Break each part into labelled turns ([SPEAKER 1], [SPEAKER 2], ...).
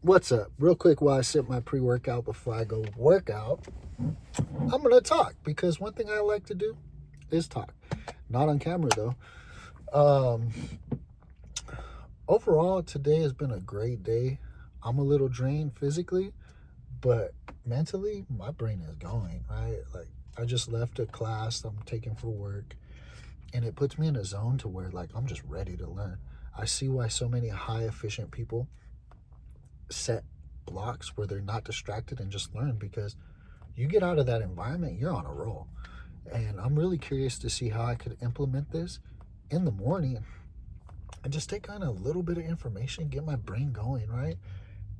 [SPEAKER 1] What's up? Real quick, while I sip my pre-workout before I go work out, I'm gonna talk because one thing I like to do is talk. Not on camera though. Um, Overall, today has been a great day. I'm a little drained physically, but mentally, my brain is going, right? Like, I just left a class I'm taking for work, and it puts me in a zone to where, like, I'm just ready to learn. I see why so many high efficient people set blocks where they're not distracted and just learn, because you get out of that environment, you're on a roll. And I'm really curious to see how I could implement this in the morning and just take on a little bit of information, get my brain going, right?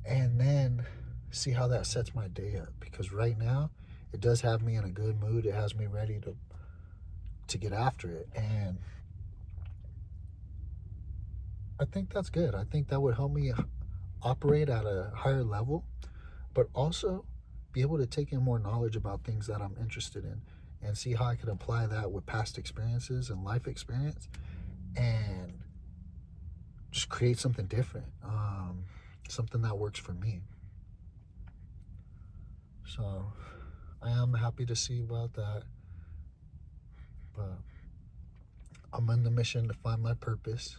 [SPEAKER 1] And then see how that sets my day up. Because right now, it does have me in a good mood. It has me ready to get after it. And I think that's good. I think that would help me operate at a higher level, but also be able to take in more knowledge about things that I'm interested in and see how I can apply that with past experiences and life experience and just create something different, something that works for me. So I am happy to see about that, but I'm on the mission to find my purpose.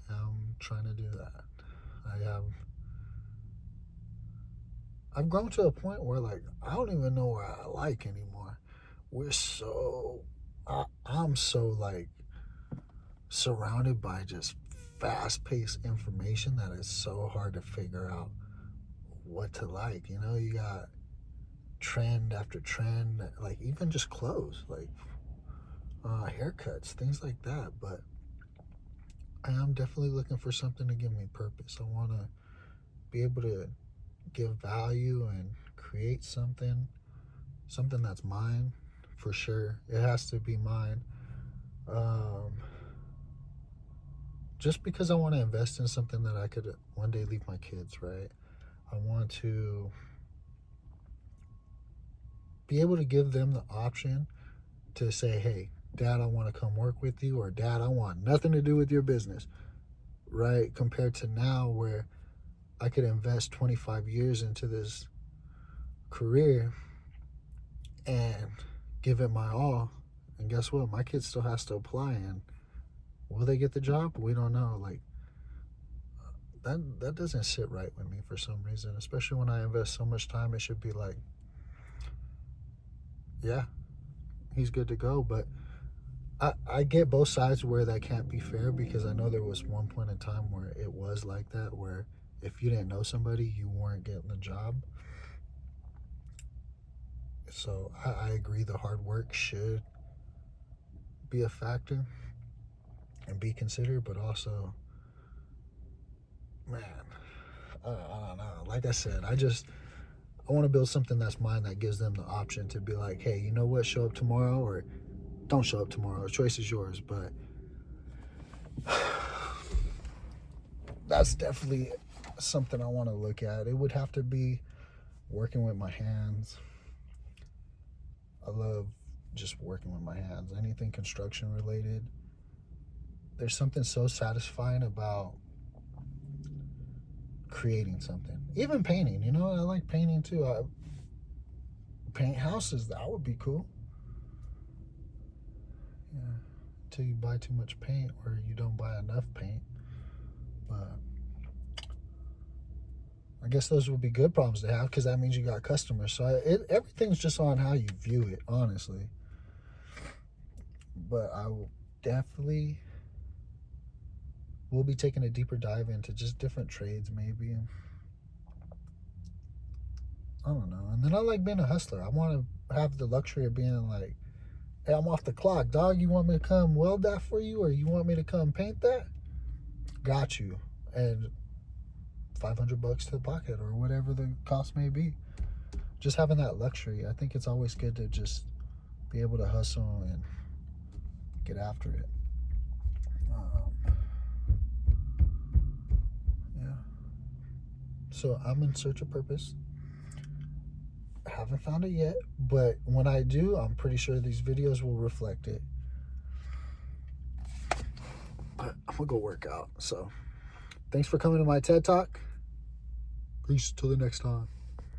[SPEAKER 1] I'm trying to do that. I've grown to a point where, like, I don't even know what I like anymore. We're so I'm so, like, surrounded by just fast-paced information that it's so hard to figure out what to like. You know, you got trend after trend, like even just clothes, like haircuts, things like that. But I am definitely looking for something to give me purpose. I want to be able to give value and create something that's mine, for sure. It has to be mine. Um, just because I want to invest in something that I could one day leave my kids, right? I want to be able to give them the option to say, hey, Dad, I want to come work with you, or Dad, I want nothing to do with your business, right? Compared to now, where I could invest 25 years into this career and give it my all. And guess what? My kid still has to apply, and will they get the job? We don't know. Like, that doesn't sit right with me for some reason, especially when I invest so much time. It should be like, yeah, he's good to go. But I get both sides where that can't be fair, because I know there was one point in time where it was like that, where if you didn't know somebody, you weren't getting the job. So I agree the hard work should be a factor and be considered, but also, man, I don't know. Like I said, I want to build something that's mine, that gives them the option to be like, hey, you know what, show up tomorrow or don't show up tomorrow. The choice is yours. But that's definitely something I want to look at. It would have to be working with my hands. I love just working with my hands. Anything construction related. There's something so satisfying about creating something. Even painting, you know, I like painting too. I paint houses, that would be cool. Yeah. Until you buy too much paint or you don't buy enough paint. But I guess those would be good problems to have, because that means you got customers. So everything's just on how you view it, honestly. But I will definitely will be taking a deeper dive into just different trades, maybe. I don't know. And then I like being a hustler. I want to have the luxury of being like, hey, I'm off the clock, dog. You want me to come weld that for you, or you want me to come paint that? Got you. And $500 to the pocket, or whatever the cost may be. Just having that luxury, I think it's always good to just be able to hustle and get after it. Yeah. So I'm in search of purpose. I haven't found it yet, but when I do, I'm pretty sure these videos will reflect it. But I'm gonna go work out. So Thanks for coming to my TED Talk. Peace till the next time.